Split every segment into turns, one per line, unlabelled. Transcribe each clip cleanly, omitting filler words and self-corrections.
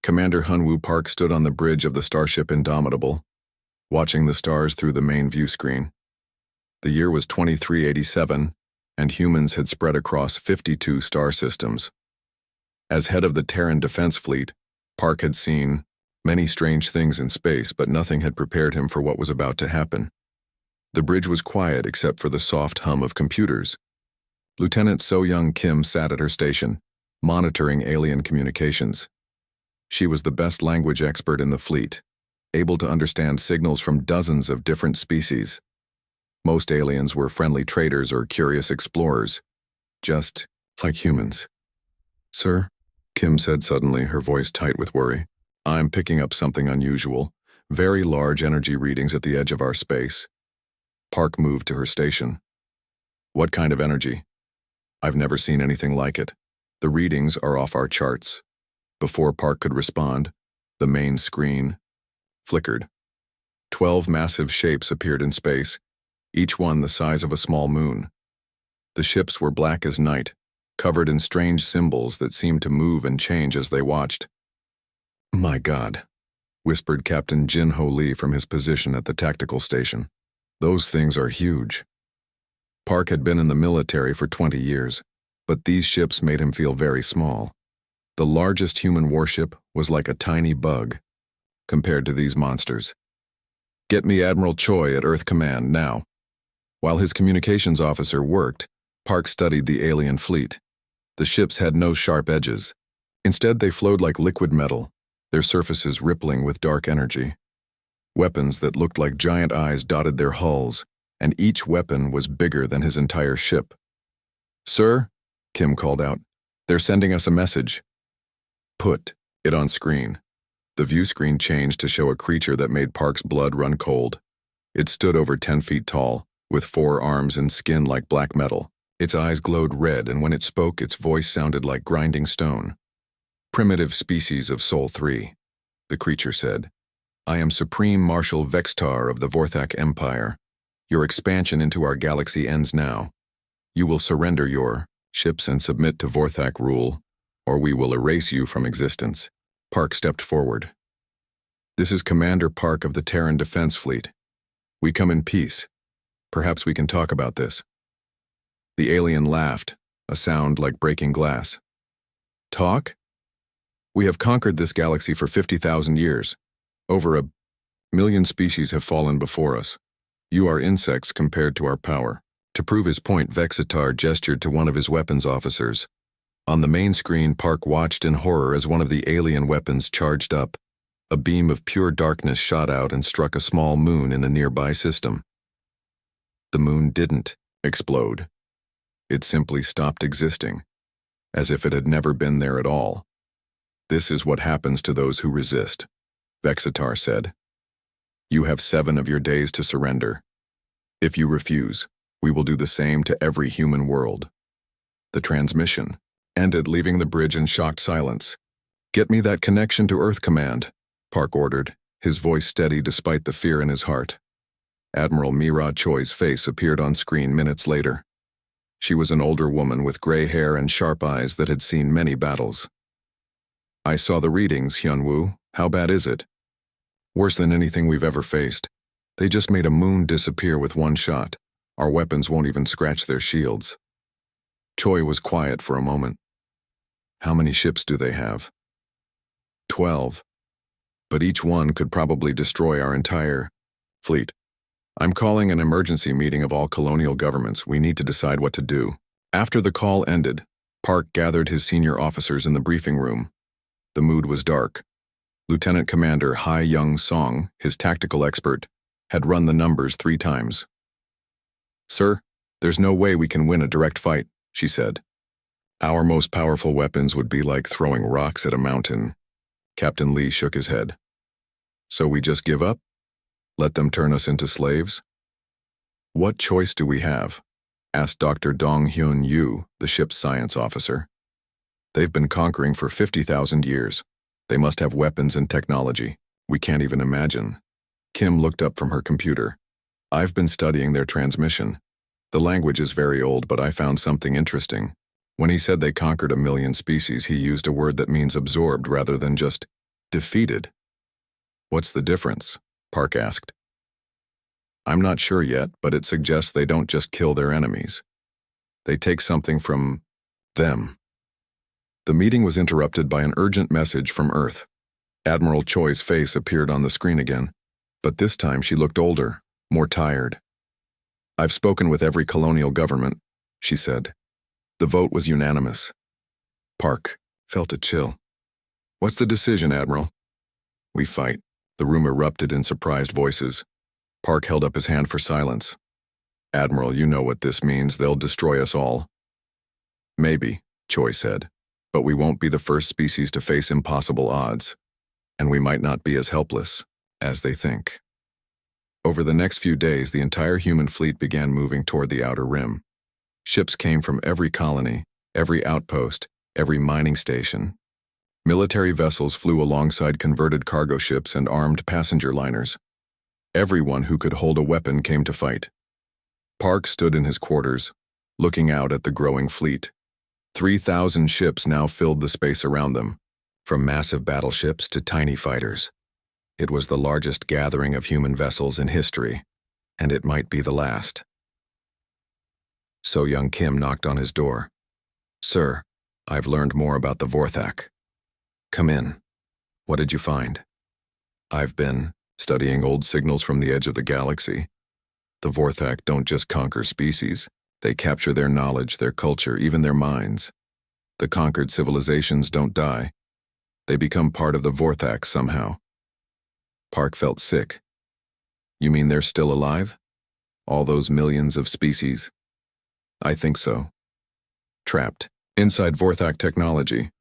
Commander Hunwoo Park stood on the bridge of the starship Indomitable, watching the stars through the main view screen. The year was 2387, and humans had spread across 52 star systems. As head of the Terran Defense Fleet, Park had seen many strange things in space, but nothing had prepared him for what was about to happen. The bridge was quiet except for the soft hum of computers. Lieutenant So-Young Kim sat at her station, monitoring alien communications. She was the best language expert in the fleet, able to understand signals from dozens of different species. Most aliens were friendly traders or curious explorers, just like humans. "Sir," Kim said suddenly, her voice tight with worry, "I'm picking up something unusual, very large energy readings at the edge of our space." Park moved to her station. "What kind of energy?" "I've never seen anything like it. The readings are off our charts." Before Park could respond, the main screen flickered. 12 massive shapes appeared in space, each one the size of a small moon. The ships were black as night, covered in strange symbols that seemed to move and change as they watched. "My God," whispered Captain Jin-Ho Lee from his position at the tactical station. "Those things are huge." Park had been in the military for 20 years, but these ships made him feel very small. The largest human warship was like a tiny bug compared to these monsters. "Get me Admiral Choi at Earth Command now." While his communications officer worked, Park studied the alien fleet. The ships had no sharp edges. Instead, they flowed like liquid metal, their surfaces rippling with dark energy. Weapons that looked like giant eyes dotted their hulls, and each weapon was bigger than his entire ship. "Sir," Kim called out, "they're sending us a message." "Put it on screen." The view screen changed to show a creature that made Park's blood run cold. It stood over 10 feet tall, with 4 arms and skin like black metal. Its eyes glowed red, and when it spoke, its voice sounded like grinding stone. "Primitive species of Sol 3, the creature said. "I am Supreme Marshal Vextar of the Vorthak Empire. Your expansion into our galaxy ends now. You will surrender your ships and submit to Vorthak rule, or we will erase you from existence." Park stepped forward. "This is Commander Park of the Terran Defense Fleet. We come in peace. Perhaps we can talk about this." The alien laughed, a sound like breaking glass. "Talk? We have conquered this galaxy for 50,000 years. Over 1,000,000 species have fallen before us. You are insects compared to our power." To prove his point, Vexitar gestured to one of his weapons officers. On the main screen, Park watched in horror as one of the alien weapons charged up. A beam of pure darkness shot out and struck a small moon in a nearby system. The moon didn't explode. It simply stopped existing, as if it had never been there at all. "This is what happens to those who resist," Vexitar said. "You have 7 of your days to surrender. If you refuse, we will do the same to every human world." The transmission ended, leaving the bridge in shocked silence. "Get me that connection to Earth Command," Park ordered, his voice steady despite the fear in his heart. Admiral Mira Choi's face appeared on screen minutes later. She was an older woman with gray hair and sharp eyes that had seen many battles. "I saw the readings, Hyunwoo. How bad is it?" "Worse than anything we've ever faced. They just made a moon disappear with one shot. Our weapons won't even scratch their shields." Choi was quiet for a moment. "How many ships do they have?" 12. But each one could probably destroy our entire fleet. "I'm calling an emergency meeting of all colonial governments. We need to decide what to do." After the call ended, Park gathered his senior officers in the briefing room. The mood was dark. Lieutenant Commander Hai Young Song, his tactical expert, had run the numbers 3 times. "Sir, there's no way we can win a direct fight," she said. "Our most powerful weapons would be like throwing rocks at a mountain." Captain Lee shook his head. "So we just give up? Let them turn us into slaves?" "What choice do we have?" asked Dr. Dong Hyun Yu, the ship's science officer. "They've been conquering for 50,000 years. They must have weapons and technology. We can't even imagine." Kim looked up from her computer. "I've been studying their transmission. The language is very old, but I found something interesting. When he said they conquered 1,000,000 species, he used a word that means absorbed rather than just Defeated? What's the difference? Park asked. I'm not sure yet, but it suggests they don't just kill their enemies. They take something from them. The meeting was interrupted by an urgent message from Earth. Admiral Choi's face appeared on the screen again, but this time she looked older, more tired. I've spoken with every colonial government, she said. The vote was unanimous. Park felt a chill. What's the decision, Admiral? We fight. The room erupted in surprised voices. Park held up his hand for silence. Admiral, you know what this means. They'll destroy us all. Maybe, Choi said, but we won't be the first species to face impossible odds, and we might not be as helpless as they think. Over the next few days, the entire human fleet began moving toward the outer rim. Ships came from every colony, every outpost, every mining station. Military vessels flew alongside converted cargo ships and armed passenger liners. Everyone who could hold a weapon came to fight. Park stood in his quarters, looking out at the growing fleet. 3,000 ships now filled the space around them, from massive battleships to tiny fighters. It was the largest gathering of human vessels in history, and it might be the last. So young Kim knocked on his door. Sir, I've learned more about the Vorthak. Come in. What did you find? I've been studying old signals from the edge of the galaxy. The Vorthak don't just conquer species. They capture their knowledge, their culture, even their minds. The conquered civilizations don't die. They become part of the Vorthak somehow. Park felt sick. You mean they're still alive? All those millions of species? I think so. Trapped inside Vorthak technology.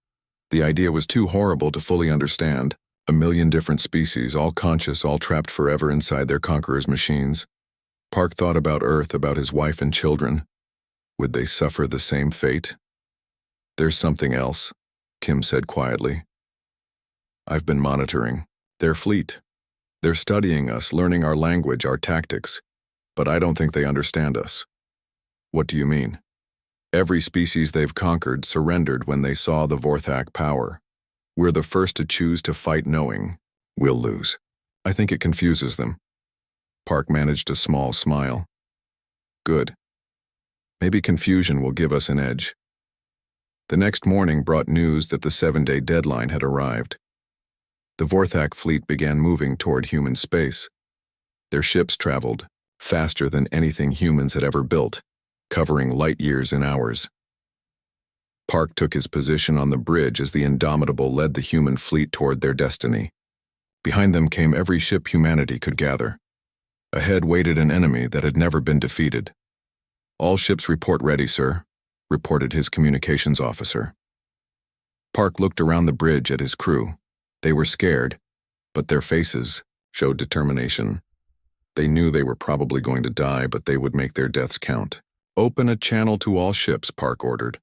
The idea was too horrible to fully understand. 1 million different species, all conscious, all trapped forever inside their conquerors' machines. Park thought about Earth, about his wife and children. Would they suffer the same fate? There's something else, Kim said quietly. I've been monitoring their fleet. They're studying us, learning our language, our tactics, but I don't think they understand us. What do you mean? Every species they've conquered surrendered when they saw the Vorthak power. We're the first to choose to fight knowing we'll lose. I think it confuses them. Park managed a small smile. Good. Maybe confusion will give us an edge. The next morning brought news that the 7-day deadline had arrived. The Vorthak fleet began moving toward human space. Their ships traveled faster than anything humans had ever built, covering light years in hours. Park took his position on the bridge as the Indomitable led the human fleet toward their destiny. Behind them came every ship humanity could gather. Ahead waited an enemy that had never been defeated. All ships report ready, sir, reported his communications officer. Park looked around the bridge at his crew. They were scared, but their faces showed determination. They knew they were probably going to die, but they would make their deaths count. Open a channel to all ships, Park ordered.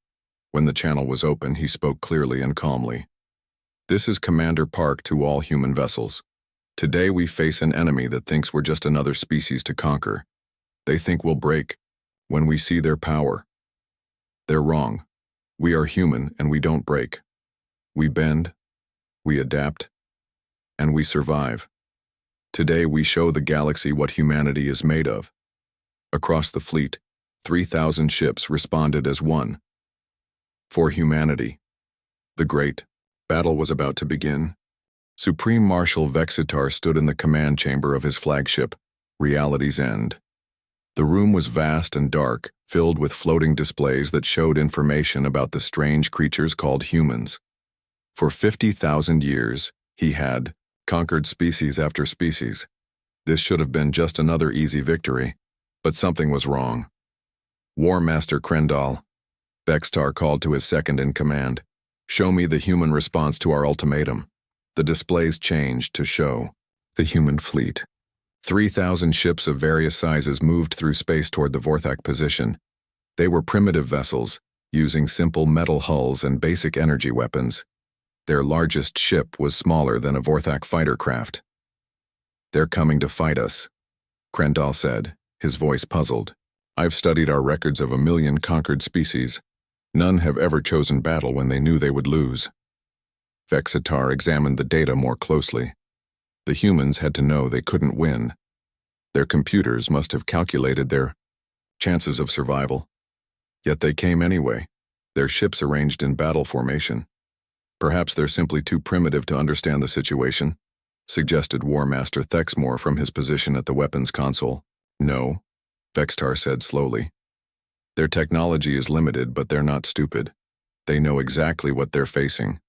When the channel was open, he spoke clearly and calmly. This is Commander Park to all human vessels. Today we face an enemy that thinks we're just another species to conquer. They think we'll break when we see their power. They're wrong. We are human and we don't break. We bend, we adapt, and we survive. Today we show the galaxy what humanity is made of. Across the fleet, 3,000 ships responded as one. For humanity. The great battle was about to begin. Supreme Marshal Vexitar stood in the command chamber of his flagship, Reality's End. The room was vast and dark, filled with floating displays that showed information about the strange creatures called humans. For 50,000 years, he had conquered species after species. This should have been just another easy victory, but something was wrong. War Master Krendal, Vexitar called to his second-in-command. Show me the human response to our ultimatum. The displays changed to show the human fleet. 3,000 ships of various sizes moved through space toward the Vorthak position. They were primitive vessels, using simple metal hulls and basic energy weapons. Their largest ship was smaller than a Vorthak fighter craft. They're coming to fight us, Krendal said, his voice puzzled. I've studied our records of 1 million conquered species. None have ever chosen battle when they knew they would lose. Vexitar examined the data more closely. The humans had to know they couldn't win. Their computers must have calculated their chances of survival. Yet they came anyway, their ships arranged in battle formation. Perhaps they're simply too primitive to understand the situation, suggested War Master Thexmore from his position at the weapons console. No, Vexitar said slowly. Their technology is limited, but they're not stupid. They know exactly what they're facing.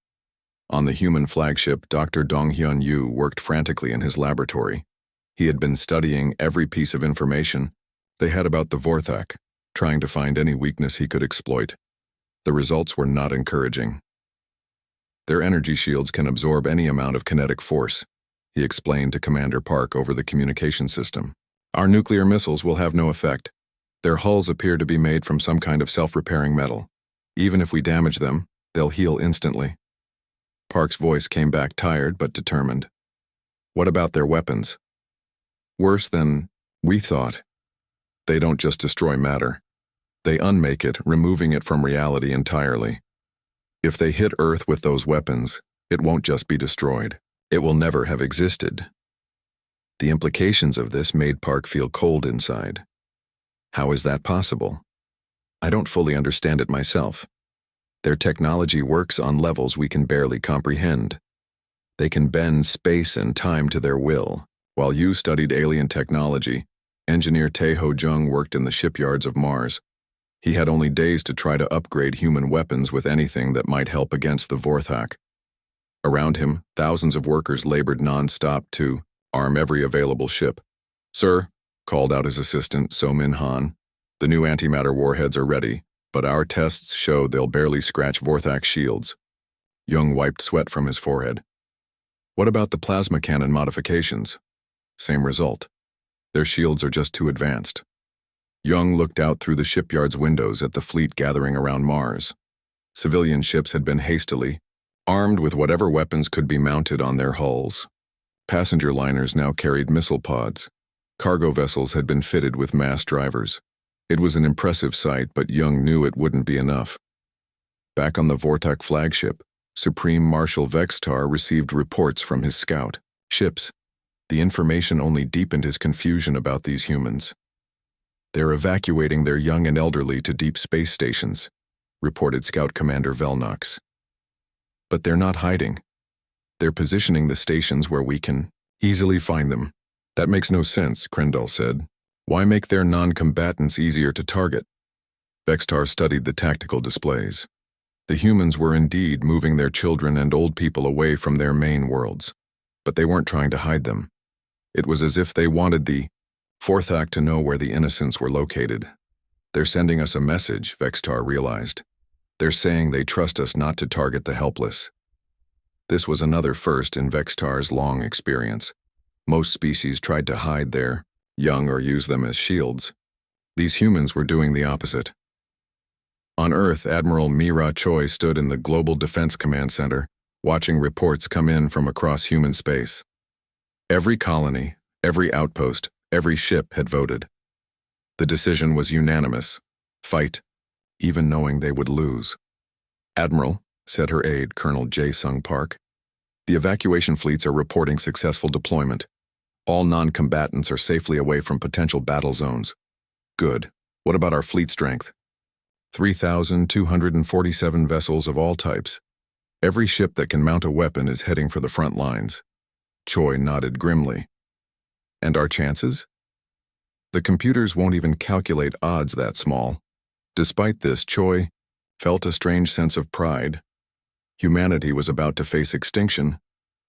On the human flagship, Dr. Donghyun Yu worked frantically in his laboratory. He had been studying every piece of information they had about the Vorthak, trying to find any weakness he could exploit. The results were not encouraging. Their energy shields can absorb any amount of kinetic force, he explained to Commander Park over the communication system. Our nuclear missiles will have no effect. Their hulls appear to be made from some kind of self-repairing metal. Even if we damage them, they'll heal instantly. Park's voice came back tired but determined. What about their weapons? Worse than we thought. They don't just destroy matter. They unmake it, removing it from reality entirely. If they hit Earth with those weapons, it won't just be destroyed. It will never have existed. The implications of this made Park feel cold inside. How is that possible? I don't fully understand it myself. Their technology works on levels we can barely comprehend. They can bend space and time to their will. While you studied alien technology, engineer Tae-ho Jung worked in the shipyards of Mars. He had only days to try to upgrade human weapons with anything that might help against the Vorthak. Around him, thousands of workers labored non-stop to arm every available ship. Sir, called out his assistant, So Min Han, the new antimatter warheads are ready, but our tests show they'll barely scratch Vorthak shields. Jung wiped sweat from his forehead. What about the plasma cannon modifications? Same result. Their shields are just too advanced. Jung looked out through the shipyard's windows at the fleet gathering around Mars. Civilian ships had been hastily armed with whatever weapons could be mounted on their hulls. Passenger liners now carried missile pods. Cargo vessels had been fitted with mass drivers. It was an impressive sight, but Jung knew it wouldn't be enough. Back on the Vorthak flagship, Supreme Marshal Vexitar received reports from his scout ships. The information only deepened his confusion about these humans. They're evacuating their young and elderly to deep space stations, reported Scout Commander Velnox. But they're not hiding. They're positioning the stations where we can easily find them. That makes no sense, Krendel said. Why make their non-combatants easier to target? Vexitar studied the tactical displays. The humans were indeed moving their children and old people away from their main worlds, but they weren't trying to hide them. It was as if they wanted the Vorthak to know where the innocents were located. They're sending us a message, Vexitar realized. They're saying they trust us not to target the helpless. This was another first in Vexitar's long experience. Most species tried to hide their young or use them as shields. These humans were doing the opposite. On Earth, Admiral Mira Choi stood in the Global Defense Command Center, watching reports come in from across human space. Every colony, every outpost, every ship had voted. The decision was unanimous. Fight, even knowing they would lose. Admiral, said her aide, Colonel Jae-Sung Park, the evacuation fleets are reporting successful deployment. All non-combatants are safely away from potential battle zones. Good. What about our fleet strength? 3,247 vessels of all types. Every ship that can mount a weapon is heading for the front lines. Choi nodded grimly. And our chances? The computers won't even calculate odds that small. Despite this, Choi felt a strange sense of pride. Humanity was about to face extinction,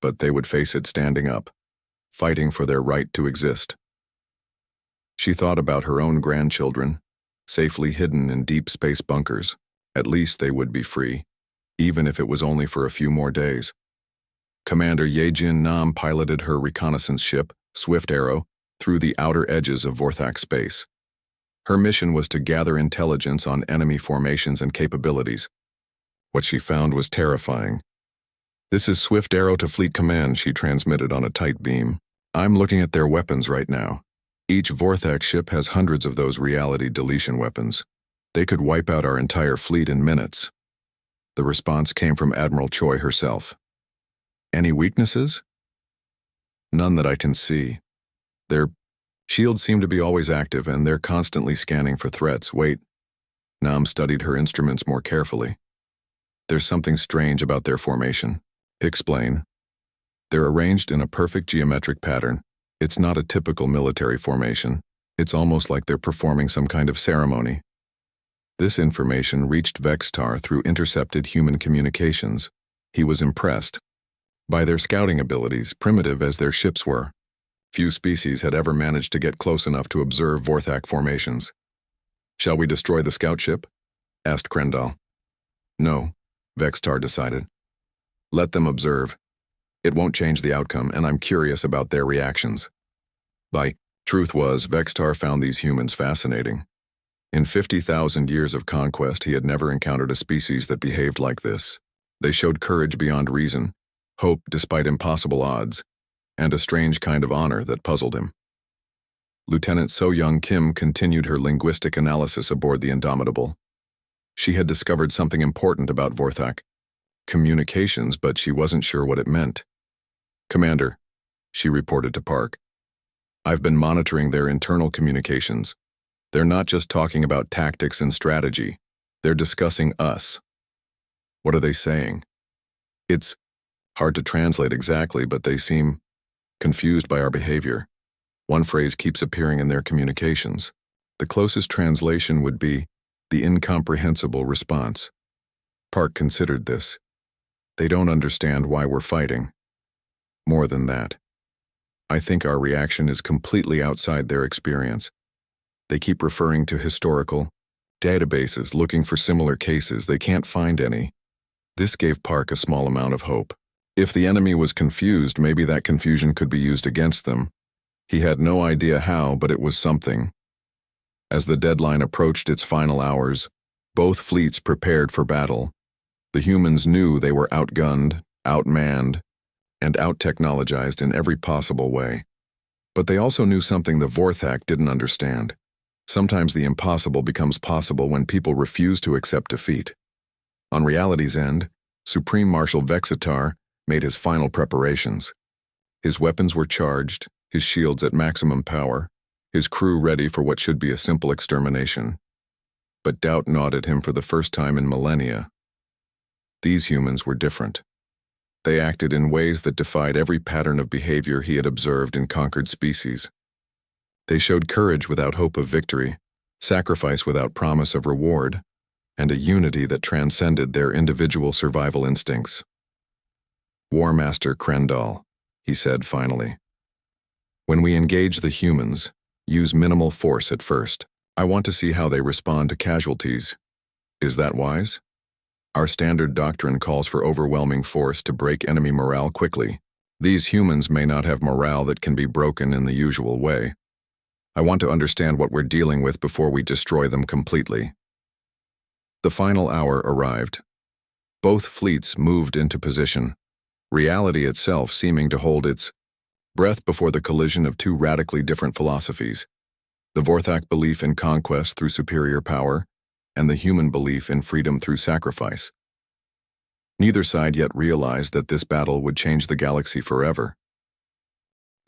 but they would face it standing up, fighting for their right to exist. She thought about her own grandchildren, safely hidden in deep space bunkers. At least they would be free, even if it was only for a few more days. Commander Ye-Jin Nam piloted her reconnaissance ship, Swift Arrow, through the outer edges of Vorthak space. Her mission was to gather intelligence on enemy formations and capabilities. What she found was terrifying. This is Swift Arrow to Fleet Command, she transmitted on a tight beam. I'm looking at their weapons right now. Each Vorthak ship has hundreds of those reality deletion weapons. They could wipe out our entire fleet in minutes. The response came from Admiral Choi herself. Any weaknesses? None that I can see. Their shields seem to be always active, and they're constantly scanning for threats. Wait. Nam studied her instruments more carefully. There's something strange about their formation. Explain. They're arranged in a perfect geometric pattern. It's not a typical military formation. It's almost like they're performing some kind of ceremony. This information reached Vextar through intercepted human communications. He was impressed by their scouting abilities, primitive as their ships were. Few species had ever managed to get close enough to observe Vorthak formations. Shall we destroy the scout ship? Asked Krendal. No, Vextar decided. Let them observe. It won't change the outcome, and I'm curious about their reactions. Truth was, Vextar found these humans fascinating. In 50,000 years of conquest, he had never encountered a species that behaved like this. They showed courage beyond reason, hope despite impossible odds, and a strange kind of honor that puzzled him. Lieutenant So-Young Kim continued her linguistic analysis aboard the Indomitable. She had discovered something important about Vorthak. Communications, but she wasn't sure what it meant. Commander, she reported to Park. I've been monitoring their internal communications. They're not just talking about tactics and strategy. They're discussing us. What are they saying? It's hard to translate exactly, but they seem confused by our behavior. One phrase keeps appearing in their communications. The closest translation would be the incomprehensible response. Park considered this. They don't understand why we're fighting. More than that, I think our reaction is completely outside their experience. They keep referring to historical databases, looking for similar cases. They can't find any. This gave Park a small amount of hope. If the enemy was confused, maybe that confusion could be used against them. He had no idea how, but it was something. As the deadline approached its final hours, both fleets prepared for battle. The humans knew they were outgunned, outmanned, and out-technologized in every possible way. But they also knew something the Vorthak didn't understand. Sometimes the impossible becomes possible when people refuse to accept defeat. On reality's end, Supreme Marshal Vexitar made his final preparations. His weapons were charged, his shields at maximum power, his crew ready for what should be a simple extermination. But doubt gnawed at him for the first time in millennia. These humans were different. They acted in ways that defied every pattern of behavior he had observed in conquered species. They showed courage without hope of victory, sacrifice without promise of reward, and a unity that transcended their individual survival instincts. War Master Krendal, he said finally. When we engage the humans, use minimal force at first. I want to see how they respond to casualties. Is that wise? Our standard doctrine calls for overwhelming force to break enemy morale quickly. These humans may not have morale that can be broken in the usual way. I want to understand what we're dealing with before we destroy them completely. The final hour arrived. Both fleets moved into position, reality itself seeming to hold its breath before the collision of two radically different philosophies. The Vorthak belief in conquest through superior power, and the human belief in freedom through sacrifice. Neither side yet realized that this battle would change the galaxy forever.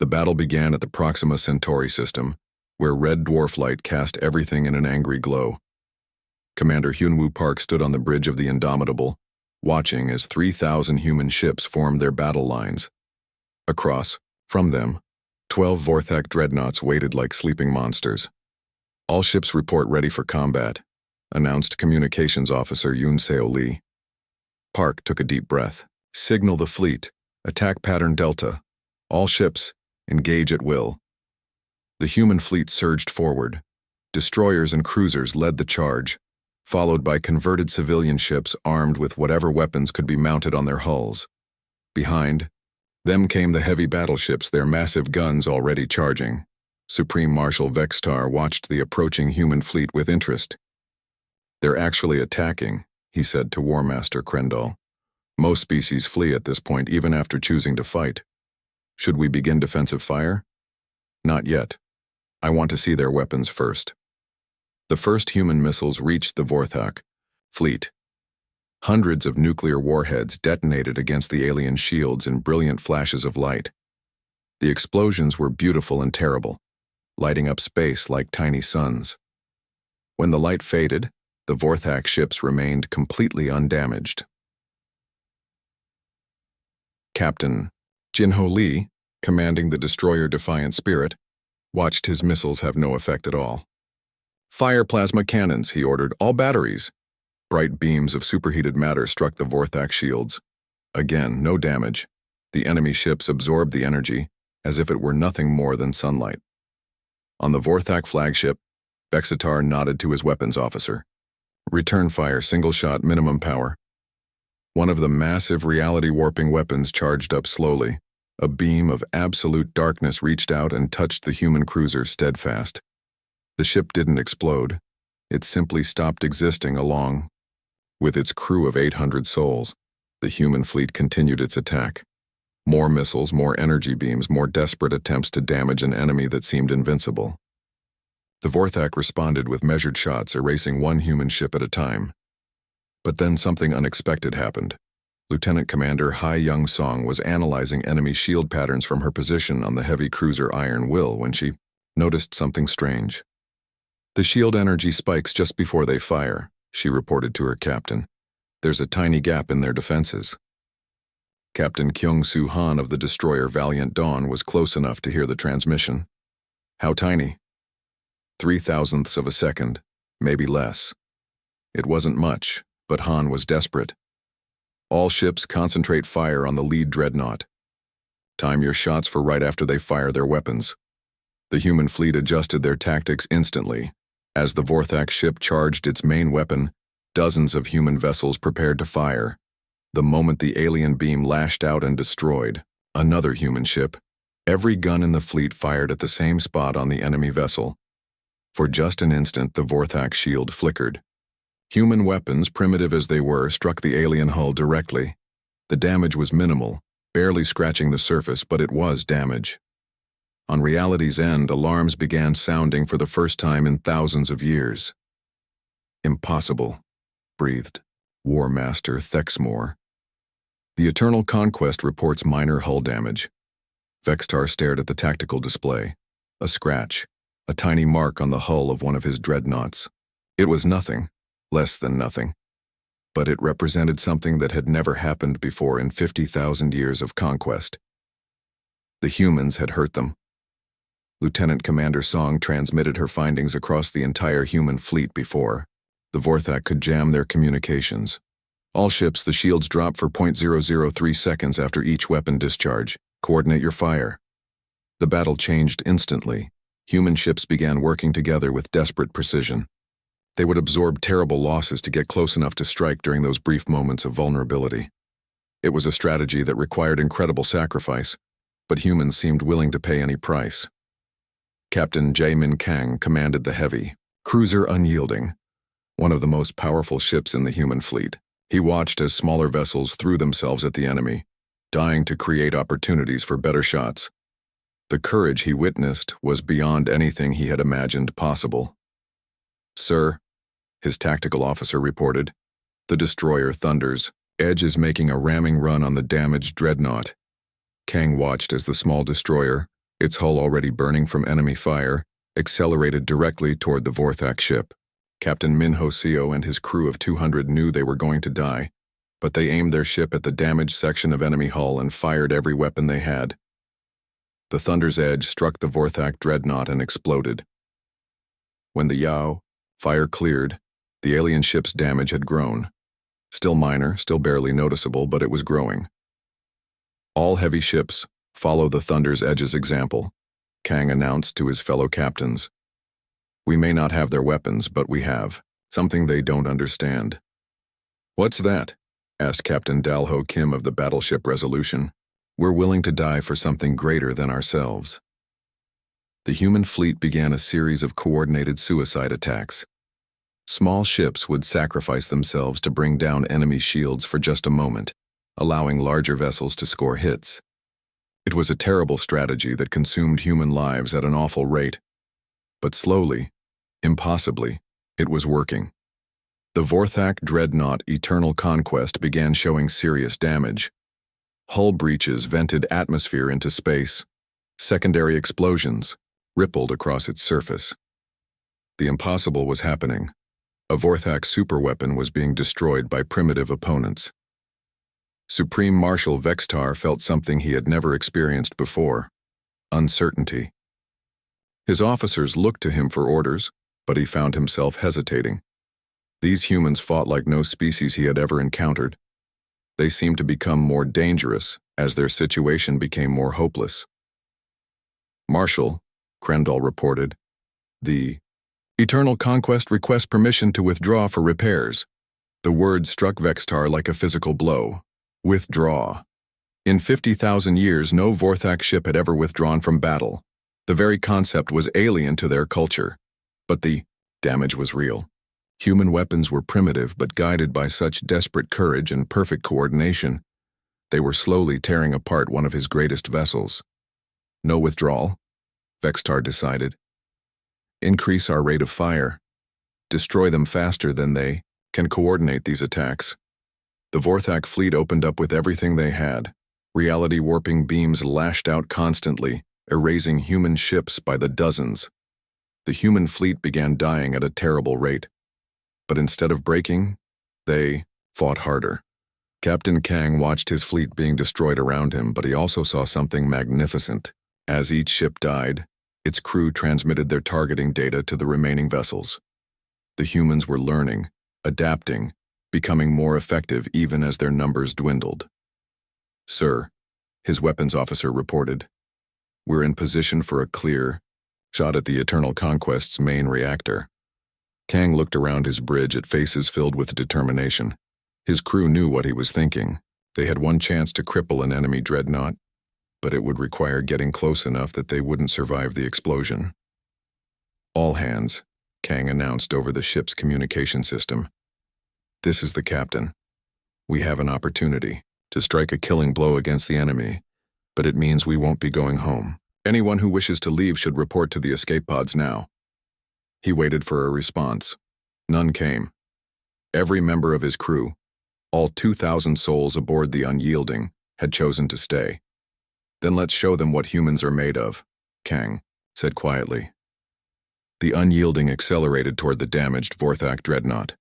The battle began at the Proxima Centauri system, where red dwarf light cast everything in an angry glow. Commander Hyunwoo Park stood on the bridge of the Indomitable, watching as 3,000 human ships formed their battle lines. Across, from them, 12 Vorthak dreadnoughts waited like sleeping monsters. All ships report ready for combat, announced Communications Officer Yoon Seo Lee. Park took a deep breath. Signal the fleet. Attack pattern Delta. All ships, engage at will. The human fleet surged forward. Destroyers and cruisers led the charge, followed by converted civilian ships armed with whatever weapons could be mounted on their hulls. Behind them came the heavy battleships, their massive guns already charging. Supreme Marshal Vextar watched the approaching human fleet with interest. They're actually attacking, he said to War Master Krendal. Most species flee at this point even after choosing to fight. Should we begin defensive fire? Not yet. I want to see their weapons first. The first human missiles reached the Vorthak fleet. Hundreds of nuclear warheads detonated against the alien shields in brilliant flashes of light. The explosions were beautiful and terrible, lighting up space like tiny suns. When the light faded, the Vorthak ships remained completely undamaged. Captain Jinho Lee, commanding the destroyer Defiant Spirit, watched his missiles have no effect at all. "Fire plasma cannons," he ordered, "all batteries." Bright beams of superheated matter struck the Vorthak shields. Again, no damage. The enemy ships absorbed the energy, as if it were nothing more than sunlight. On the Vorthak flagship, Vexitar nodded to his weapons officer. "Return fire, single shot, minimum power." One of the massive reality-warping weapons charged up slowly. A beam of absolute darkness reached out and touched the human cruiser steadfast. The ship didn't explode. It simply stopped existing along. With its crew of 800 souls, the human fleet continued its attack. More missiles, more energy beams, more desperate attempts to damage an enemy that seemed invincible. The Vorthak responded with measured shots, erasing one human ship at a time. But then something unexpected happened. Lieutenant Commander Hai Young Song was analyzing enemy shield patterns from her position on the heavy cruiser Iron Will when she noticed something strange. "The shield energy spikes just before they fire," she reported to her captain. "There's a tiny gap in their defenses." Captain Kyung-Soo Han of the destroyer Valiant Dawn was close enough to hear the transmission. "How tiny?" 0.003 of a second, maybe less. It wasn't much, but Han was desperate. "All ships concentrate fire on the lead dreadnought. Time your shots for right after they fire their weapons." The human fleet adjusted their tactics instantly. As the Vorthak ship charged its main weapon, dozens of human vessels prepared to fire. The moment the alien beam lashed out and destroyed another human ship, every gun in the fleet fired at the same spot on the enemy vessel. For just an instant, the Vorthak shield flickered. Human weapons, primitive as they were, struck the alien hull directly. The damage was minimal, barely scratching the surface, but it was damage. On reality's end, alarms began sounding for the first time in thousands of years. "Impossible," breathed War Master Thexmore. "The Eternal Conquest reports minor hull damage." Vextar stared at the tactical display. A scratch, a tiny mark on the hull of one of his dreadnoughts. It was nothing. Less than nothing. But it represented something that had never happened before in 50,000 years of conquest. The humans had hurt them. Lieutenant Commander Song transmitted her findings across the entire human fleet before. The Vorthak could jam their communications. "All ships, the shields drop for 0.003 seconds after each weapon discharge. Coordinate your fire." The battle changed instantly. Human ships began working together with desperate precision. They would absorb terrible losses to get close enough to strike during those brief moments of vulnerability. It was a strategy that required incredible sacrifice, but humans seemed willing to pay any price. Captain Jae-min Kang commanded the heavy cruiser Unyielding, one of the most powerful ships in the human fleet. He watched as smaller vessels threw themselves at the enemy, dying to create opportunities for better shots. The courage he witnessed was beyond anything he had imagined possible. "Sir," his tactical officer reported, "the destroyer thunders. Edge is making a ramming run on the damaged dreadnought." Kang watched as the small destroyer, its hull already burning from enemy fire, accelerated directly toward the Vorthak ship. Captain Min Ho-seo and his crew of 200 knew they were going to die, but they aimed their ship at the damaged section of enemy hull and fired every weapon they had. The thunder's edge struck the Vorthak dreadnought and exploded. When the Yao fire cleared, the alien ship's damage had grown. Still minor, still barely noticeable, but it was growing. "All heavy ships, follow the thunder's edge's example," Kang announced to his fellow captains. "We may not have their weapons, but we have something they don't understand." "What's that?" asked Captain Dalho Kim of the battleship Resolution. "We're willing to die for something greater than ourselves." The human fleet began a series of coordinated suicide attacks. Small ships would sacrifice themselves to bring down enemy shields for just a moment, allowing larger vessels to score hits. It was a terrible strategy that consumed human lives at an awful rate. But slowly, impossibly, it was working. The Vorthak dreadnought Eternal Conquest began showing serious damage. Hull breaches vented atmosphere into space. Secondary explosions rippled across its surface. The impossible was happening. A Vorthak superweapon was being destroyed by primitive opponents. Supreme Marshal Vextar felt something he had never experienced before: uncertainty. His officers looked to him for orders, but he found himself hesitating. These humans fought like no species he had ever encountered. They seemed to become more dangerous as their situation became more hopeless. "Marshal," Krendall reported, "the Eternal Conquest requests permission to withdraw for repairs." The word struck Vextar like a physical blow. Withdraw. In 50,000 years, no Vorthak ship had ever withdrawn from battle. The very concept was alien to their culture. But the damage was real. Human weapons were primitive, but guided by such desperate courage and perfect coordination, they were slowly tearing apart one of his greatest vessels. No withdrawal, Vextar decided. Increase our rate of fire. Destroy them faster than they can coordinate these attacks. The Vorthak fleet opened up with everything they had. Reality-warping beams lashed out constantly, erasing human ships by the dozens. The human fleet began dying at a terrible rate. But instead of breaking, they fought harder. Captain Kang watched his fleet being destroyed around him, but he also saw something magnificent. As each ship died, its crew transmitted their targeting data to the remaining vessels. The humans were learning, adapting, becoming more effective even as their numbers dwindled. "Sir," his weapons officer reported, "we're in position for a clear shot at the Eternal Conquest's main reactor." Kang looked around his bridge at faces filled with determination. His crew knew what he was thinking. They had one chance to cripple an enemy dreadnought, but it would require getting close enough that they wouldn't survive the explosion. "All hands," Kang announced over the ship's communication system. "This is the captain. We have an opportunity to strike a killing blow against the enemy, but it means we won't be going home. Anyone who wishes to leave should report to the escape pods now." He waited for a response. None came. Every member of his crew, all 2,000 souls aboard the Unyielding, had chosen to stay. "Then let's show them what humans are made of," Kang said quietly. The Unyielding accelerated toward the damaged Vorthak dreadnought.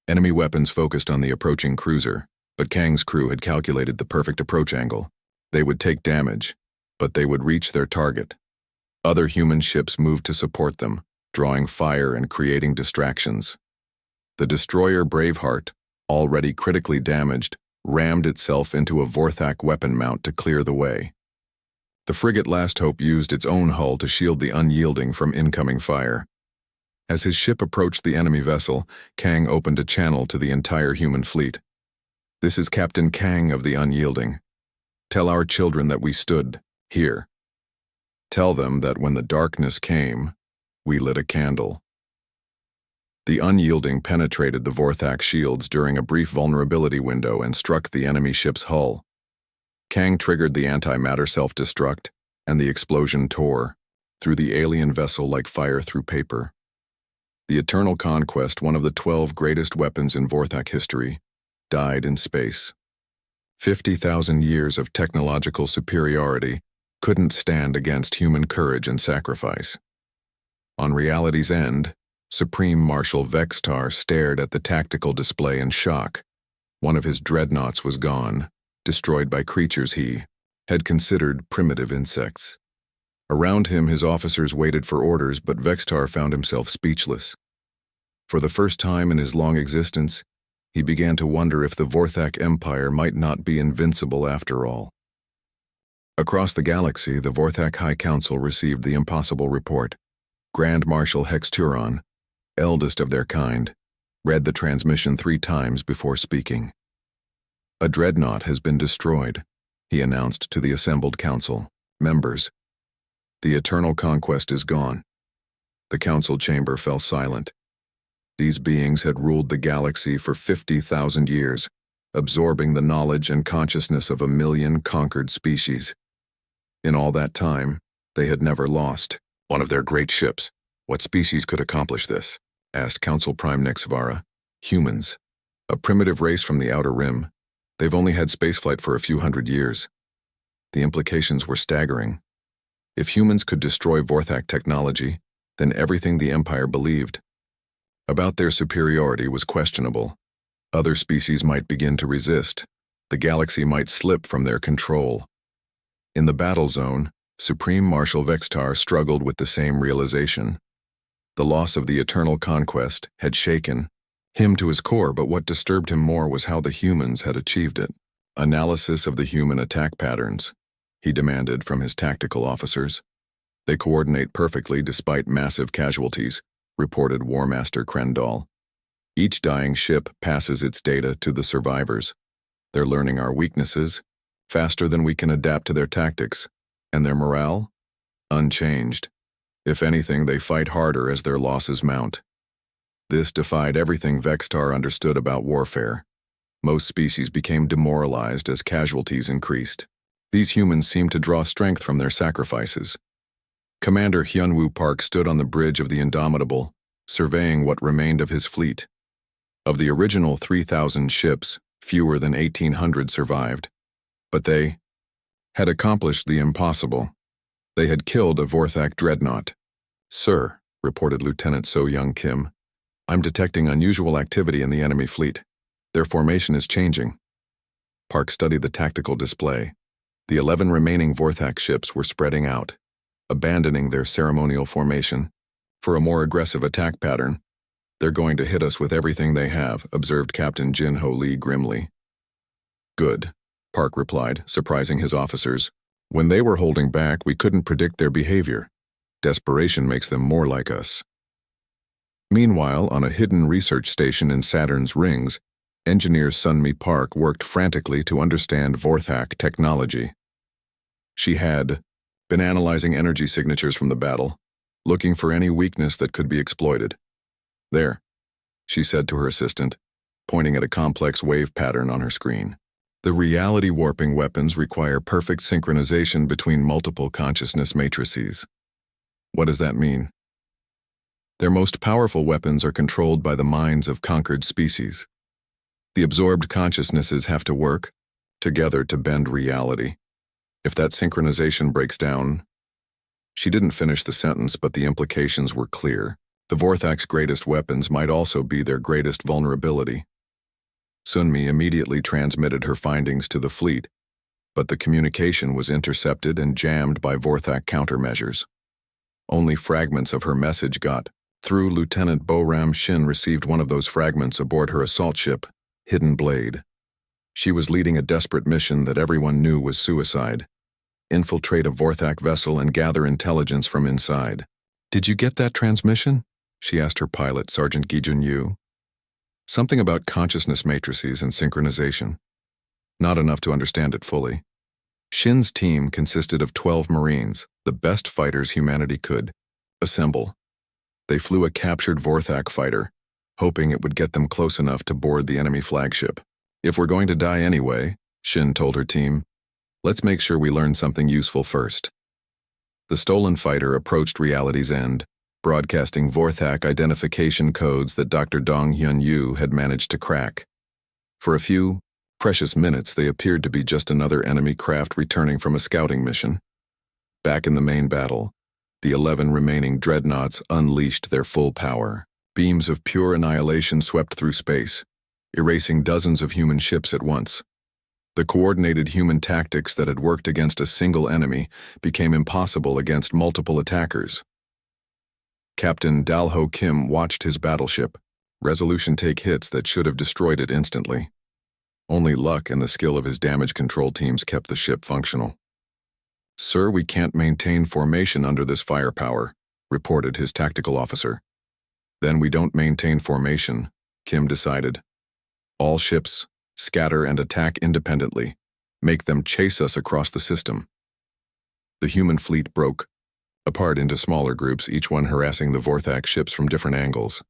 Enemy weapons focused on the approaching cruiser, but Kang's crew had calculated the perfect approach angle. They would take damage, but they would reach their target. Other human ships moved to support them, drawing fire and creating distractions. The destroyer Braveheart, already critically damaged, rammed itself into a Vorthak weapon mount to clear the way. The frigate Last Hope used its own hull to shield the Unyielding from incoming fire. As his ship approached the enemy vessel, Kang opened a channel to the entire human fleet. "This is Captain Kang of the Unyielding. Tell our children that we stood here. Tell them that when the darkness came, we lit a candle." The Unyielding penetrated the Vorthak shields during a brief vulnerability window and struck the enemy ship's hull. Kang triggered the antimatter self-destruct, and the explosion tore through the alien vessel like fire through paper. The Eternal Conquest, one of the 12 greatest weapons in Vorthak history, died in space. 50,000 years of technological superiority couldn't stand against human courage and sacrifice. On reality's end, Supreme Marshal Vextar stared at the tactical display in shock. One of his dreadnoughts was gone, destroyed by creatures he had considered primitive insects. Around him, his officers waited for orders, but Vextar found himself speechless. For the first time in his long existence, he began to wonder if the Vorthak Empire might not be invincible after all. Across the galaxy, the Vorthak High Council received the impossible report. Grand Marshal Hexturon, eldest of their kind, read the transmission 3 times before speaking. "A dreadnought has been destroyed," he announced to the assembled council members. "The Eternal Conquest is gone." The council chamber fell silent. These beings had ruled the galaxy for 50,000 years, absorbing the knowledge and consciousness of 1,000,000 conquered species. In all that time, they had never lost one of their great ships. "What species could accomplish this?" asked Council Prime Nexvara. Humans, a primitive race from the Outer Rim. They've only had spaceflight for a few hundred years. The implications were staggering. If humans could destroy Vorthak technology, then everything the Empire believed about their superiority was questionable. Other species might begin to resist. The galaxy might slip from their control. In the battle zone, Supreme Marshal Vextar struggled with the same realization. The loss of the Eternal Conquest had shaken him to his core, but what disturbed him more was how the humans had achieved it. Analysis of the human attack patterns, he demanded from his tactical officers. They coordinate perfectly despite massive casualties, reported War Master Krendal. Each dying ship passes its data to the survivors. They're learning our weaknesses faster than we can adapt to their tactics, and their morale? Unchanged. If anything, they fight harder as their losses mount. This defied everything Vextar understood about warfare. Most species became demoralized as casualties increased. These humans seemed to draw strength from their sacrifices. Commander Hyunwoo Park stood on the bridge of the Indomitable, surveying what remained of his fleet. Of the original 3,000 ships, fewer than 1,800 survived. But they had accomplished the impossible. They had killed a Vorthak dreadnought. "Sir," reported Lieutenant So Young Kim, "I'm detecting unusual activity in the enemy fleet. Their formation is changing." Park studied the tactical display. The 11 remaining Vorthak ships were spreading out, abandoning their ceremonial formation for a more aggressive attack pattern. "They're going to hit us with everything they have," observed Captain Jin Ho Lee grimly. "Good," Park replied, surprising his officers. "When they were holding back, we couldn't predict their behavior. Desperation makes them more like us." Meanwhile, on a hidden research station in Saturn's rings, engineer Sunmi Park worked frantically to understand Vorthak technology. She had been analyzing energy signatures from the battle, looking for any weakness that could be exploited. "There," she said to her assistant, pointing at a complex wave pattern on her screen. "The reality warping weapons require perfect synchronization between multiple consciousness matrices." "What does that mean?" "Their most powerful weapons are controlled by the minds of conquered species. The absorbed consciousnesses have to work together to bend reality. If that synchronization breaks down..." She didn't finish the sentence, but the implications were clear. The Vorthak's greatest weapons might also be their greatest vulnerability. Sunmi immediately transmitted her findings to the fleet, but the communication was intercepted and jammed by Vorthak countermeasures. Only fragments of her message got through. Lieutenant Boram Shin received one of those fragments aboard her assault ship, Hidden Blade. She was leading a desperate mission that everyone knew was suicide. Infiltrate a Vorthak vessel and gather intelligence from inside. "Did you get that transmission?" she asked her pilot, Sergeant Gi Jun-yu. "Something about consciousness matrices and synchronization. Not enough to understand it fully." Shin's team consisted of 12 Marines, the best fighters humanity could assemble. They flew a captured Vorthak fighter, hoping it would get them close enough to board the enemy flagship. "If we're going to die anyway," Shin told her team, "let's make sure we learn something useful first." The stolen fighter approached reality's end, broadcasting Vorthak identification codes that Dr. Dong Hyun-yu had managed to crack. For a few precious minutes, they appeared to be just another enemy craft returning from a scouting mission. Back in the main battle, the 11 remaining dreadnoughts unleashed their full power. Beams of pure annihilation swept through space, erasing dozens of human ships at once. The coordinated human tactics that had worked against a single enemy became impossible against multiple attackers. Captain Dalho Kim watched his battleship Resolution take hits that should have destroyed it instantly. Only luck and the skill of his damage control teams kept the ship functional. "Sir, we can't maintain formation under this firepower," reported his tactical officer. "Then we don't maintain formation," Kim decided. "All ships scatter and attack independently. Make them chase us across the system." The human fleet broke apart into smaller groups, each one harassing the Vorthak ships from different angles.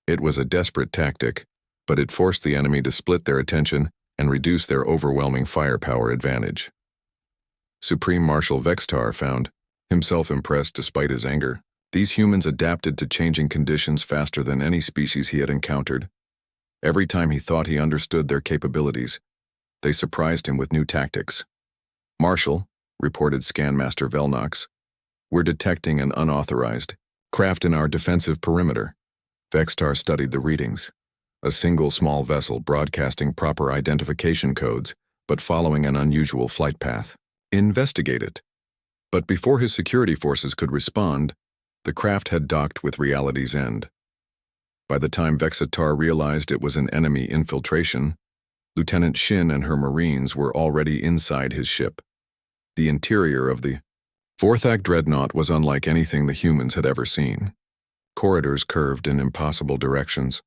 It was a desperate tactic, but it forced the enemy to split their attention and reduce their overwhelming firepower advantage. Supreme Marshal Vextar found himself impressed despite his anger. These humans adapted to changing conditions faster than any species he had encountered. Every time he thought he understood their capabilities, they surprised him with new tactics. "Marshal," reported Scanmaster Velnox, "we're detecting an unauthorized craft in our defensive perimeter." Vextar studied the readings. A single small vessel broadcasting proper identification codes, but following an unusual flight path. "Investigate it." But before his security forces could respond, the craft had docked with Reality's End. By the time Vexatar realized it was an enemy infiltration, Lieutenant Shin and her Marines were already inside his ship. The interior of the Vorthak dreadnought was unlike anything the humans had ever seen. Corridors curved in impossible directions.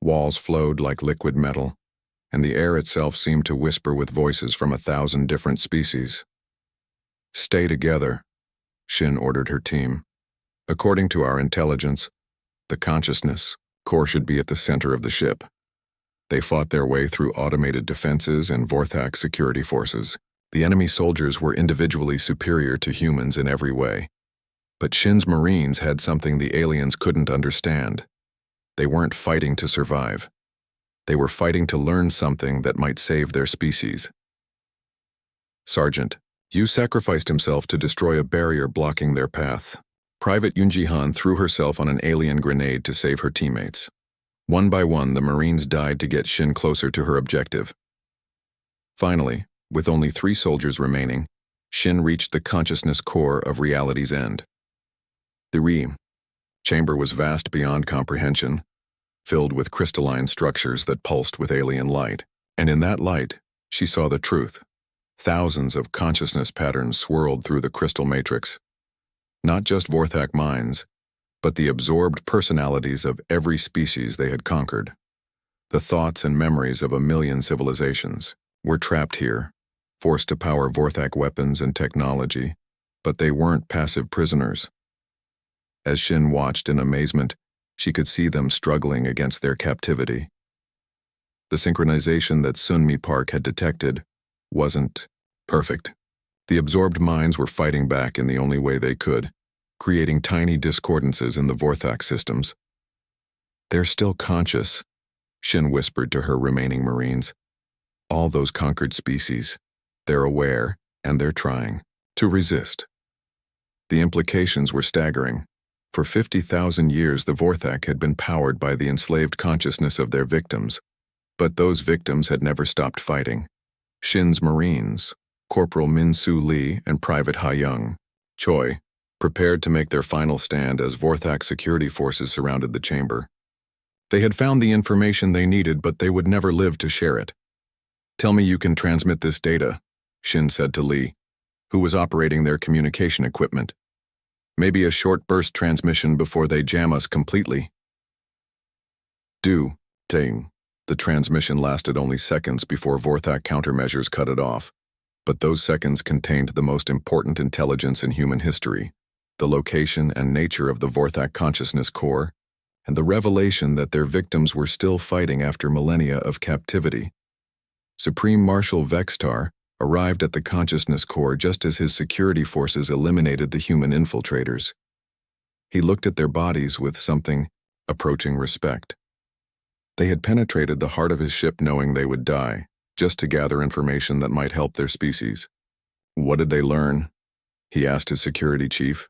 Walls flowed like liquid metal, and the air itself seemed to whisper with voices from 1,000 different species. "Stay together," Shin ordered her team. "According to our intelligence, the consciousness core should be at the center of the ship." They fought their way through automated defenses and Vorthak security forces. The enemy soldiers were individually superior to humans in every way. But Shin's Marines had something the aliens couldn't understand. They weren't fighting to survive. They were fighting to learn something that might save their species. "Sergeant, Yu sacrificed himself to destroy a barrier blocking their path." Private Yunjihan threw herself on an alien grenade to save her teammates. One by one, the Marines died to get Shin closer to her objective. Finally, with only 3 soldiers remaining, Shin reached the consciousness core of Reality's End. The chamber was vast beyond comprehension, filled with crystalline structures that pulsed with alien light. And in that light, she saw the truth. Thousands of consciousness patterns swirled through the crystal matrix. Not just Vorthak minds, but the absorbed personalities of every species they had conquered. The thoughts and memories of 1,000,000 civilizations were trapped here, forced to power Vorthak weapons and technology, but they weren't passive prisoners. As Shin watched in amazement, she could see them struggling against their captivity. The synchronization that Sunmi Park had detected wasn't perfect. The absorbed minds were fighting back in the only way they could, creating tiny discordances in the Vorthak systems. "They're still conscious," Shin whispered to her remaining Marines. "All those conquered species. They're aware, and they're trying to resist." The implications were staggering. For 50,000 years, the Vorthak had been powered by the enslaved consciousness of their victims, but those victims had never stopped fighting. Shin's Marines, Corporal Min-Soo Lee and Private Ha-Young Choi, prepared to make their final stand as Vorthak security forces surrounded the chamber. They had found the information they needed, but they would never live to share it. "Tell me you can transmit this data," Shin said to Lee, who was operating their communication equipment. "Maybe a short burst transmission before they jam us completely." "Do, Ting." The transmission lasted only seconds before Vorthak countermeasures cut it off. But those seconds contained the most important intelligence in human history: the location and nature of the Vorthak consciousness core, and the revelation that their victims were still fighting after millennia of captivity. Supreme Marshal Vextar arrived at the consciousness core just as his security forces eliminated the human infiltrators. He looked at their bodies with something approaching respect. They had penetrated the heart of his ship knowing they would die, just to gather information that might help their species. "What did they learn?" he asked his security chief.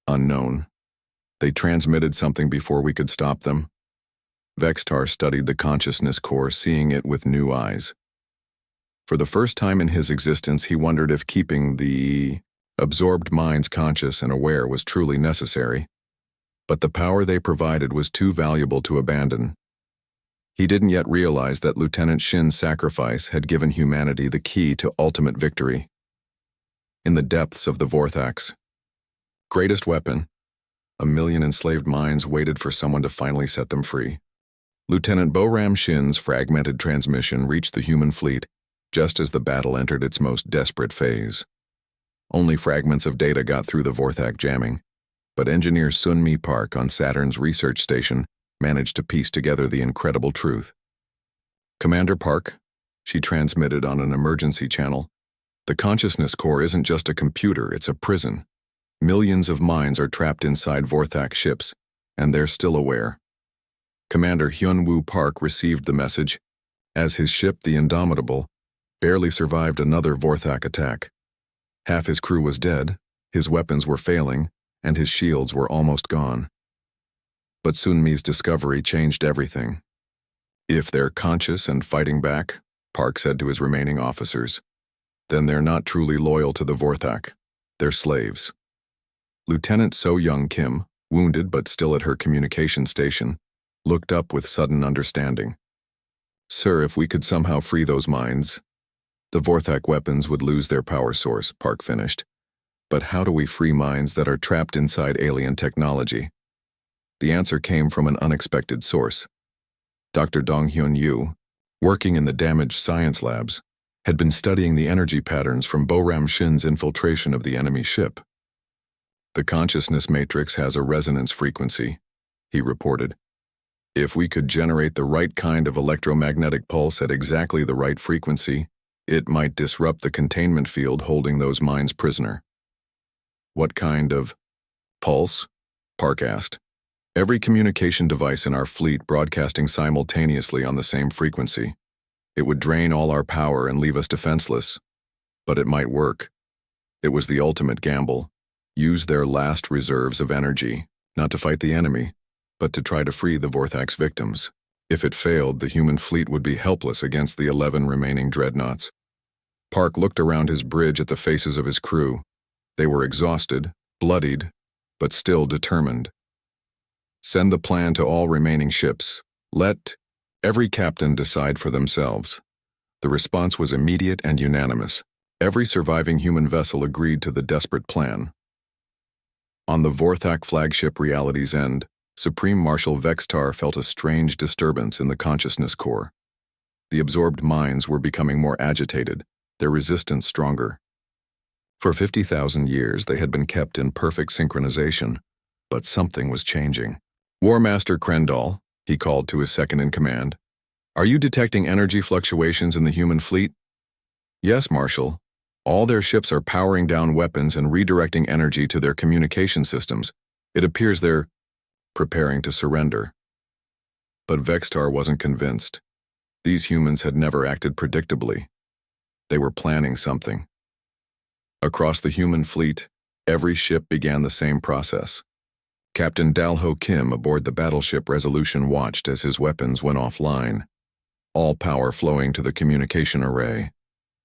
"Unknown. They transmitted something before we could stop them." Vextar studied the consciousness core, seeing it with new eyes. For the first time in his existence, he wondered if keeping the absorbed minds conscious and aware was truly necessary. But the power they provided was too valuable to abandon. He didn't yet realize that Lieutenant Shin's sacrifice had given humanity the key to ultimate victory. In the depths of the Vorthak's greatest weapon, 1,000,000 enslaved minds waited for someone to finally set them free. Lieutenant Boram Shin's fragmented transmission reached the human fleet just as the battle entered its most desperate phase. Only fragments of data got through the Vorthak jamming, but engineer Sunmi Park on Saturn's research station managed to piece together the incredible truth. "Commander Park," she transmitted on an emergency channel, "the consciousness core isn't just a computer, it's a prison. Millions of minds are trapped inside Vorthak ships, and they're still aware." Commander Hyun-woo Park received the message, as his ship, the Indomitable, barely survived another Vorthak attack. Half his crew was dead, his weapons were failing, and his shields were almost gone. But Sunmi's discovery changed everything. If they're conscious and fighting back, Park said to his remaining officers, then they're not truly loyal to the Vorthak. They're slaves. Lieutenant So-young Kim, wounded but still at her communication station, looked up with sudden understanding. Sir, if we could somehow free those minds, the Vorthak weapons would lose their power source, Park finished. But how do we free minds that are trapped inside alien technology? The answer came from an unexpected source. Dr. Dong-hyun Yu, working in the damaged science labs, had been studying the energy patterns from Bo-Ram Shin's infiltration of the enemy ship. The consciousness matrix has a resonance frequency, he reported. If we could generate the right kind of electromagnetic pulse at exactly the right frequency, it might disrupt the containment field holding those minds prisoner. What kind of pulse? Park asked. Every communication device in our fleet broadcasting simultaneously on the same frequency. It would drain all our power and leave us defenseless. But it might work. It was the ultimate gamble. Use their last reserves of energy, not to fight the enemy, but to try to free the Vorthak's victims. If it failed, the human fleet would be helpless against the 11 remaining dreadnoughts. Park looked around his bridge at the faces of his crew. They were exhausted, bloodied, but still determined. Send the plan to all remaining ships. Let every captain decide for themselves. The response was immediate and unanimous. Every surviving human vessel agreed to the desperate plan. On the Vorthak flagship Reality's End, Supreme Marshal Vextar felt a strange disturbance in the consciousness core. The absorbed minds were becoming more agitated, their resistance stronger. For 50,000 years they had been kept in perfect synchronization, but something was changing. War Master Krendall, he called to his second-in-command, are you detecting energy fluctuations in the human fleet? Yes, Marshal. All their ships are powering down weapons and redirecting energy to their communication systems. It appears they're preparing to surrender. But Vextar wasn't convinced. These humans had never acted predictably. They were planning something. Across the human fleet, every ship began the same process. Captain Dalho Kim aboard the battleship Resolution watched as his weapons went offline, all power flowing to the communication array.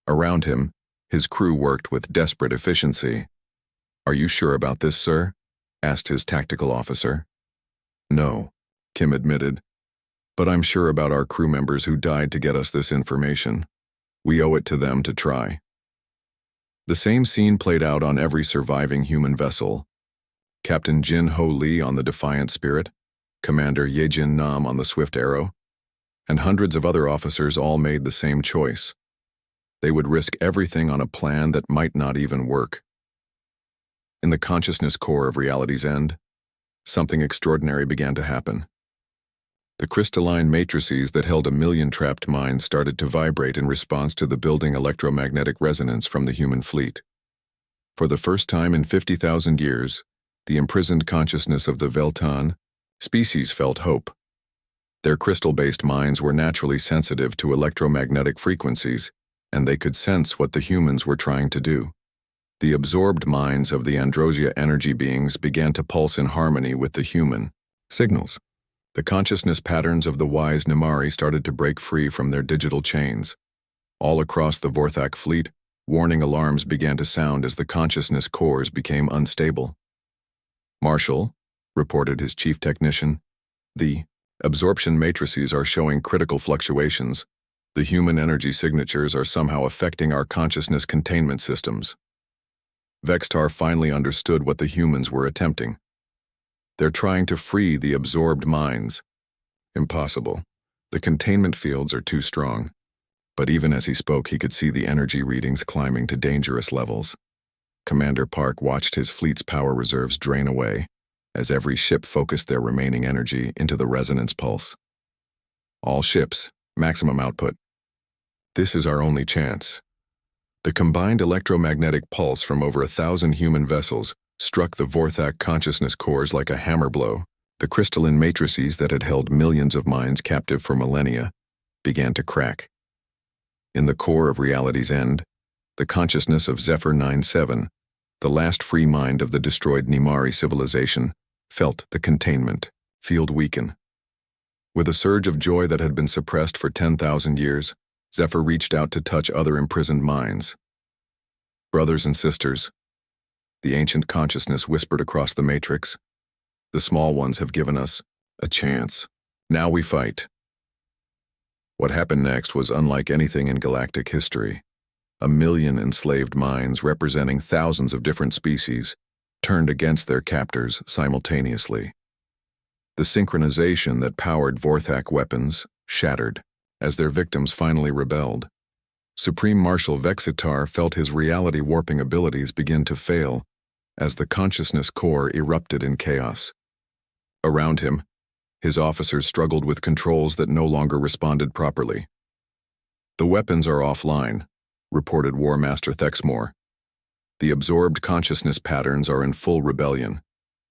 Around him, his crew worked with desperate efficiency. Are you sure about this, sir? Asked his tactical officer. No, Kim admitted. But I'm sure about our crew members who died to get us this information. We owe it to them to try. The same scene played out on every surviving human vessel. Captain Jin Ho Lee on the Defiant Spirit, Commander Yejin Nam on the Swift Arrow, and hundreds of other officers all made the same choice. They would risk everything on a plan that might not even work. In the consciousness core of Reality's End, something extraordinary began to happen. The crystalline matrices that held 1 million trapped minds started to vibrate in response to the building electromagnetic resonance from the human fleet. For the first time in 50,000 years, the imprisoned consciousness of the Veltan species felt hope. Their crystal-based minds were naturally sensitive to electromagnetic frequencies, and they could sense what the humans were trying to do. The absorbed minds of the Androsia energy beings began to pulse in harmony with the human signals. The consciousness patterns of the wise Nimari started to break free from their digital chains. All across the Vorthak fleet, warning alarms began to sound as the consciousness cores became unstable. Marshal, reported his chief technician, the absorption matrices are showing critical fluctuations. The human energy signatures are somehow affecting our consciousness containment systems. Vextar finally understood what the humans were attempting. They're trying to free the absorbed minds. Impossible. The containment fields are too strong. But even as he spoke, he could see the energy readings climbing to dangerous levels. Commander Park watched his fleet's power reserves drain away as every ship focused their remaining energy into the resonance pulse. All ships, maximum output. This is our only chance. The combined electromagnetic pulse from over 1,000 human vessels struck the Vorthak consciousness cores like a hammer blow, The crystalline matrices that had held millions of minds captive for millennia began to crack. In the core of reality's end, the consciousness of Zephyr 9-7, the last free mind of the destroyed Nimari civilization, felt the containment field weaken. With a surge of joy that had been suppressed for 10,000 years, Zephyr reached out to touch other imprisoned minds. Brothers and sisters, the ancient consciousness whispered across the matrix, the small ones have given us a chance. Now we fight. What happened next was unlike anything in galactic history. 1,000,000 enslaved minds representing thousands of different species turned against their captors simultaneously. The synchronization that powered Vorthak weapons shattered as their victims finally rebelled. Supreme Marshal Vexitar felt his reality-warping abilities begin to fail as the consciousness core erupted in chaos. Around him, his officers struggled with controls that no longer responded properly. "The weapons are offline," reported War Master Thexmore. "The absorbed consciousness patterns are in full rebellion.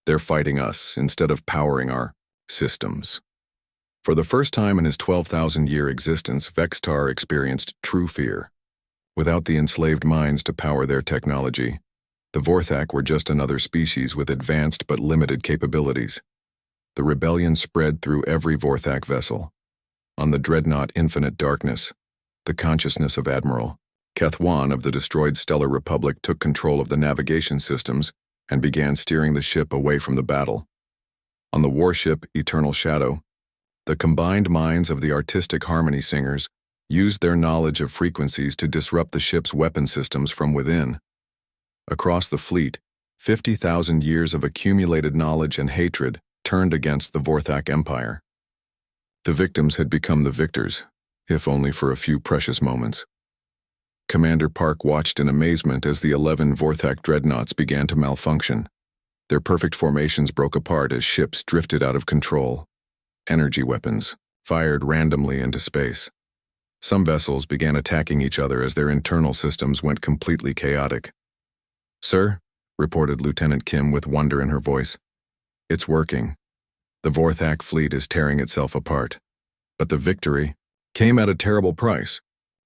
They're fighting us instead of powering our systems." For the first time in his 12,000-year existence, Vextar experienced true fear. Without the enslaved minds to power their technology, the Vorthak were just another species with advanced but limited capabilities. The rebellion spread through every Vorthak vessel. On the dreadnought Infinite Darkness, the consciousness of Admiral Kethwan of the destroyed Stellar Republic took control of the navigation systems and began steering the ship away from the battle. On the warship Eternal Shadow, the combined minds of the Artistic Harmony Singers used their knowledge of frequencies to disrupt the ship's weapon systems from within. Across the fleet, 50,000 years of accumulated knowledge and hatred turned against the Vorthak Empire. The victims had become the victors, if only for a few precious moments. Commander Park watched in amazement as the 11 Vorthak dreadnoughts began to malfunction. Their perfect formations broke apart as ships drifted out of control. Energy weapons fired randomly into space. Some vessels began attacking each other as their internal systems went completely chaotic. "Sir," reported Lieutenant Kim with wonder in her voice, "it's working. The Vorthak fleet is tearing itself apart. But the victory came at a terrible price.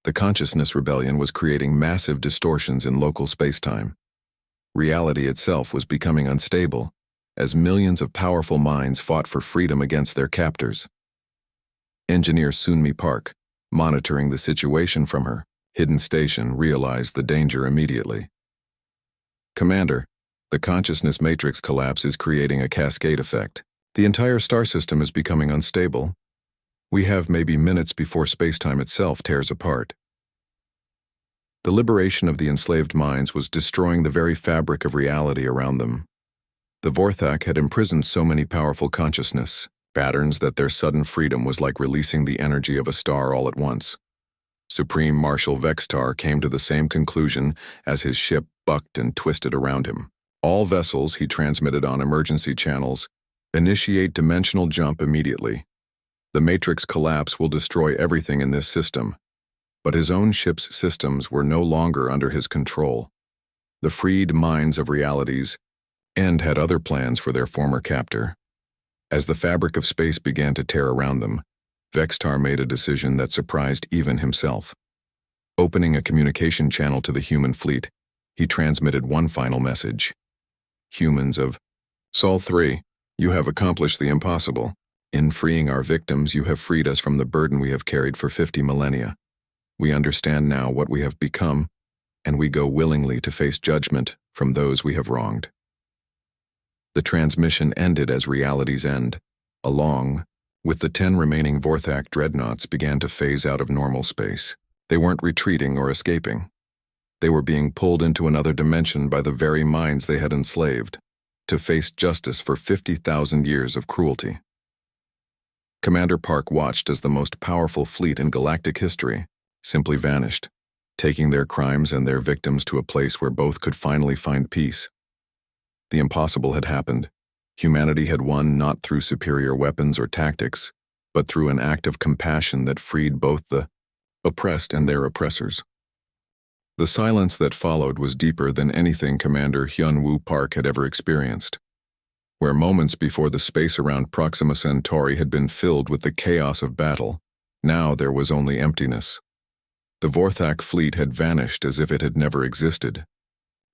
The consciousness rebellion was creating massive distortions in local spacetime. Reality itself was becoming unstable, as millions of powerful minds fought for freedom against their captors." Engineer Sunmi Park, monitoring the situation from her hidden station, realized the danger immediately. "Commander, the consciousness matrix collapse is creating a cascade effect. The entire star system is becoming unstable. We have maybe minutes before spacetime itself tears apart." The liberation of the enslaved minds was destroying the very fabric of reality around them. The Vorthak had imprisoned so many powerful consciousness patterns that their sudden freedom was like releasing the energy of a star all at once. Supreme Marshal Vextar came to the same conclusion as his ship bucked and twisted around him. "All vessels," he transmitted on emergency channels, "initiate dimensional jump immediately. The matrix collapse will destroy everything in this system." But his own ship's systems were no longer under his control. The freed minds of realities and had other plans for their former captor. As the fabric of space began to tear around them, Vextar made a decision that surprised even himself. Opening a communication channel to the human fleet, he transmitted one final message. "Humans of Sol 3, you have accomplished the impossible. In freeing our victims, you have freed us from the burden we have carried for 50 millennia. We understand now what we have become, and we go willingly to face judgment from those we have wronged." The transmission ended as reality's end, along with the 10 remaining Vorthak dreadnoughts began to phase out of normal space. They weren't retreating or escaping. They were being pulled into another dimension by the very minds they had enslaved, to face justice for 50,000 years of cruelty. Commander Park watched as the most powerful fleet in galactic history simply vanished, taking their crimes and their victims to a place where both could finally find peace. The impossible had happened. Humanity had won not through superior weapons or tactics, but through an act of compassion that freed both the oppressed and their oppressors. The silence that followed was deeper than anything Commander Hyun-Woo Park had ever experienced. Where moments before the space around Proxima Centauri had been filled with the chaos of battle, now there was only emptiness. The Vorthak fleet had vanished as if it had never existed.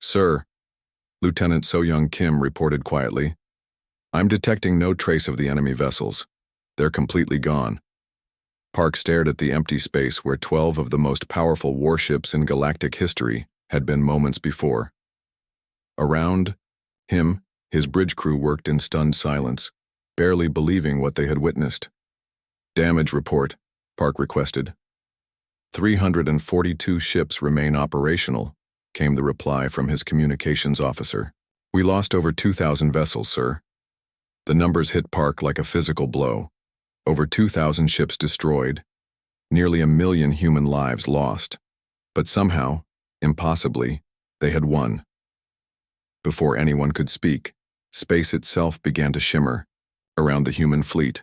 "Sir," Lieutenant So-Young Kim reported quietly, "I'm detecting no trace of the enemy vessels. They're completely gone." Park stared at the empty space where 12 of the most powerful warships in galactic history had been moments before. Around him, his bridge crew worked in stunned silence, barely believing what they had witnessed. "Damage report," Park requested. 342 ships remain operational, came the reply from his communications officer. "We lost over 2,000 vessels, sir." The numbers hit Park like a physical blow. Over 2,000 ships destroyed, nearly 1 million human lives lost. But somehow, impossibly, they had won. Before anyone could speak, space itself began to shimmer around the human fleet.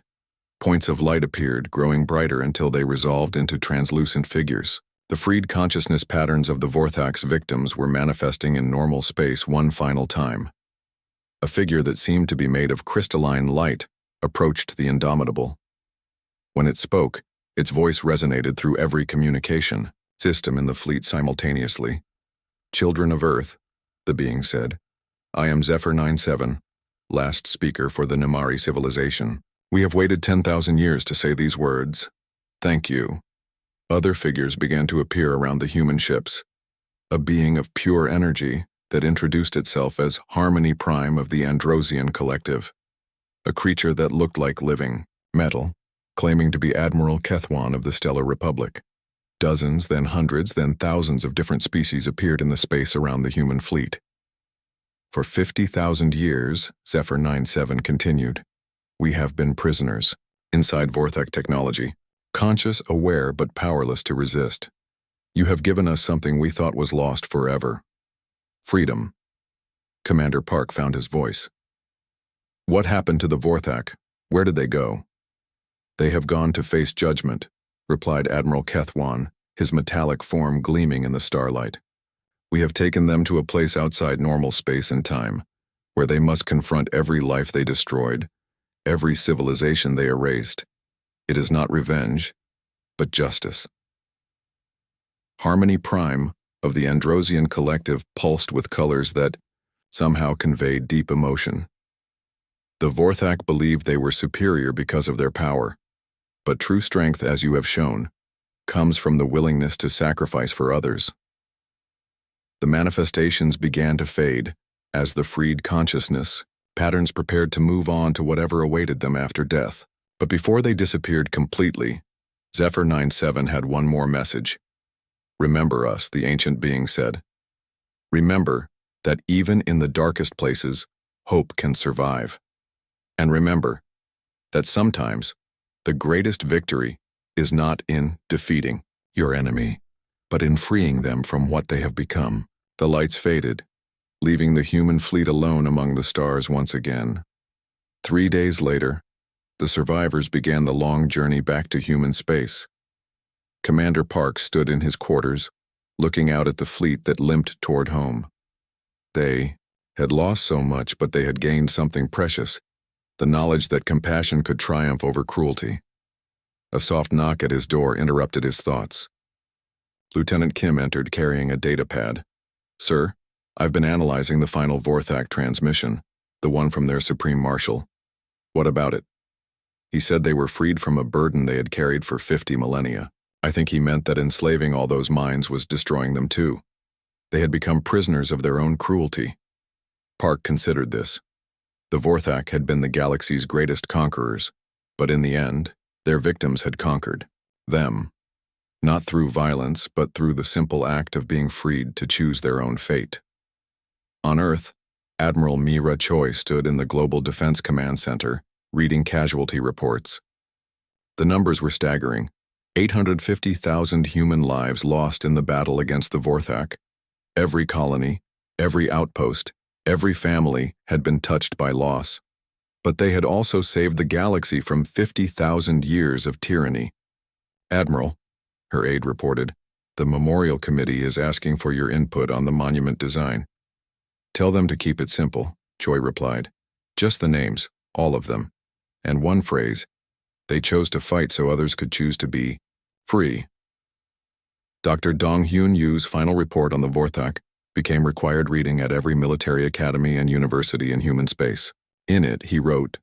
Points of light appeared, growing brighter until they resolved into translucent figures. The freed consciousness patterns of the Vorthak's victims were manifesting in normal space one final time. A figure that seemed to be made of crystalline light approached the Indomitable. When it spoke, its voice resonated through every communication system in the fleet simultaneously. "Children of Earth," the being said, "I am Zephyr 97, last speaker for the Namari civilization. We have waited 10,000 years to say these words. Thank you." Other figures began to appear around the human ships. A being of pure energy that introduced itself as Harmony Prime of the Androsian Collective. A creature that looked like living metal, claiming to be Admiral Kethwan of the Stellar Republic. Dozens, then hundreds, then thousands of different species appeared in the space around the human fleet. "For 50,000 years," Zephyr 97 continued, "we have been prisoners inside Vorthak technology, conscious, aware, but powerless to resist. You have given us something we thought was lost forever. Freedom." Commander Park found his voice. "What happened to the Vorthak? Where did they go?" "They have gone to face judgment," replied Admiral Kethwan, his metallic form gleaming in the starlight. "We have taken them to a place outside normal space and time, where they must confront every life they destroyed, every civilization they erased. It is not revenge, but justice." Harmony Prime of the Androsian Collective pulsed with colors that somehow conveyed deep emotion. The Vorthak believed they were superior because of their power, but true strength, as you have shown, comes from the willingness to sacrifice for others. The manifestations began to fade as the freed consciousness patterns prepared to move on to whatever awaited them after death. But before they disappeared completely, Zephyr 97 had one more message. "Remember us," the ancient being said. "Remember that even in the darkest places, hope can survive. And remember that sometimes the greatest victory is not in defeating your enemy, but in freeing them from what they have become." The lights faded, leaving the human fleet alone among the stars once again. 3 days later, the survivors began the long journey back to human space. Commander Park stood in his quarters, looking out at the fleet that limped toward home. They had lost so much, but they had gained something precious, the knowledge that compassion could triumph over cruelty. A soft knock at his door interrupted his thoughts. Lieutenant Kim entered carrying a data pad. "Sir, I've been analyzing the final Vorthak transmission, the one from their Supreme Marshal. What about it?" He said they were freed from a burden they had carried for 50 millennia. I think he meant that enslaving all those minds was destroying them too. They had become prisoners of their own cruelty. Park considered this. The Vorthak had been the galaxy's greatest conquerors, but in the end, their victims had conquered them. Not through violence, but through the simple act of being freed to choose their own fate. On Earth, Admiral Mira Choi stood in the Global Defense Command Center, reading casualty reports. The numbers were staggering. 850,000 human lives lost in the battle against the Vorthak. Every colony, every outpost, every family had been touched by loss. But they had also saved the galaxy from 50,000 years of tyranny. "Admiral," her aide reported, "the Memorial Committee is asking for your input on the monument design." "Tell them to keep it simple," Choi replied. Just the names, all of them. And one phrase, they chose to fight so others could choose to be free. Dr. Dong-Hyun Yu's final report on the Vorthak became required reading at every military academy and university in human space. In it, he wrote,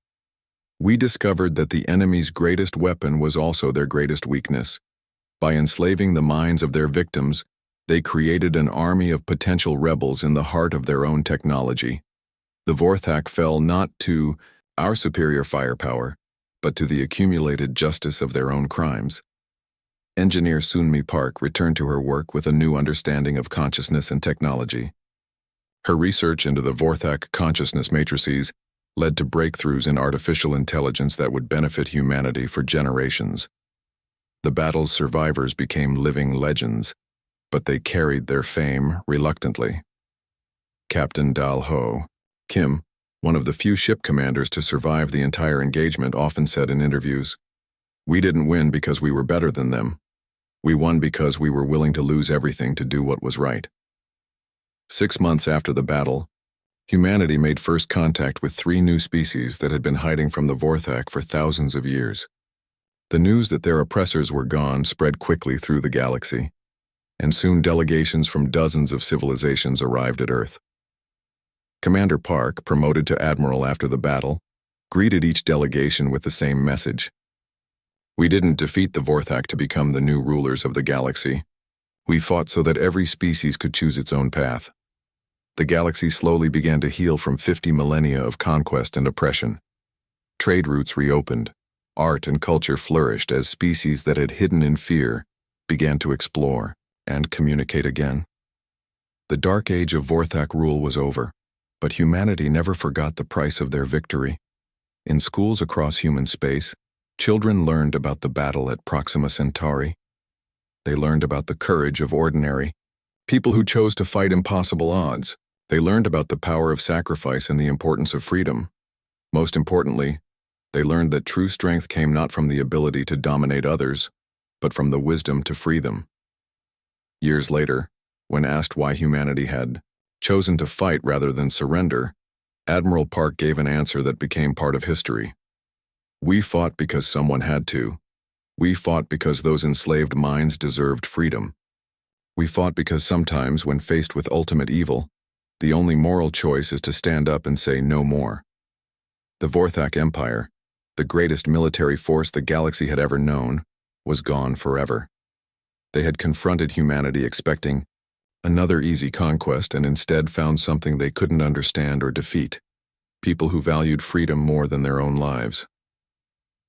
"We discovered that the enemy's greatest weapon was also their greatest weakness. By enslaving the minds of their victims, they created an army of potential rebels in the heart of their own technology. The Vorthak fell not to our superior firepower, but to the accumulated justice of their own crimes." Engineer Sunmi Park returned to her work with a new understanding of consciousness and technology. Her research into the Vorthak consciousness matrices led to breakthroughs in artificial intelligence that would benefit humanity for generations. The battle's survivors became living legends, but they carried their fame reluctantly. Captain Dal-Ho Kim, one of the few ship commanders to survive the entire engagement, often said in interviews, "We didn't win because we were better than them. We won because we were willing to lose everything to do what was right." 6 months after the battle, humanity made first contact with 3 new species that had been hiding from the Vorthak for thousands of years. The news that their oppressors were gone spread quickly through the galaxy, and soon delegations from dozens of civilizations arrived at Earth. Commander Park, promoted to admiral after the battle, greeted each delegation with the same message. "We didn't defeat the Vorthak to become the new rulers of the galaxy. We fought so that every species could choose its own path." The galaxy slowly began to heal from 50 millennia of conquest and oppression. Trade routes reopened, art and culture flourished as species that had hidden in fear began to explore and communicate again. The dark age of Vorthak rule was over, but humanity never forgot the price of their victory. In schools across human space, children learned about the battle at Proxima Centauri. They learned about the courage of ordinary people who chose to fight impossible odds. They learned about the power of sacrifice and the importance of freedom. Most importantly, they learned that true strength came not from the ability to dominate others, but from the wisdom to free them. Years later, when asked why humanity had chosen to fight rather than surrender, Admiral Park gave an answer that became part of history. "We fought because someone had to. We fought because those enslaved minds deserved freedom. We fought because sometimes, when faced with ultimate evil, the only moral choice is to stand up and say no more." The Vorthak Empire, the greatest military force the galaxy had ever known, was gone forever. They had confronted humanity expecting another easy conquest and instead found something they couldn't understand or defeat: people who valued freedom more than their own lives.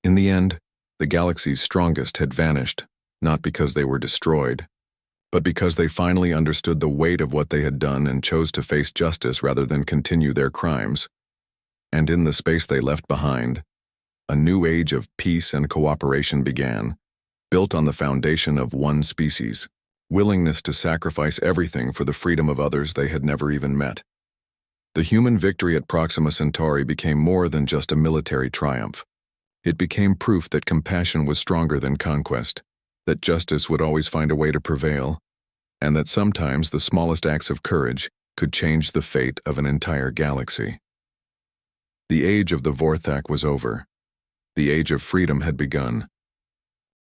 In the end, the galaxy's strongest had vanished, not because they were destroyed, but because they finally understood the weight of what they had done and chose to face justice rather than continue their crimes. And in the space they left behind, a new age of peace and cooperation began, built on the foundation of one species: willingness to sacrifice everything for the freedom of others they had never even met. The human victory at Proxima Centauri became more than just a military triumph. It became proof that compassion was stronger than conquest, that justice would always find a way to prevail, and that sometimes the smallest acts of courage could change the fate of an entire galaxy. The age of the Vorthak was over. The age of freedom had begun,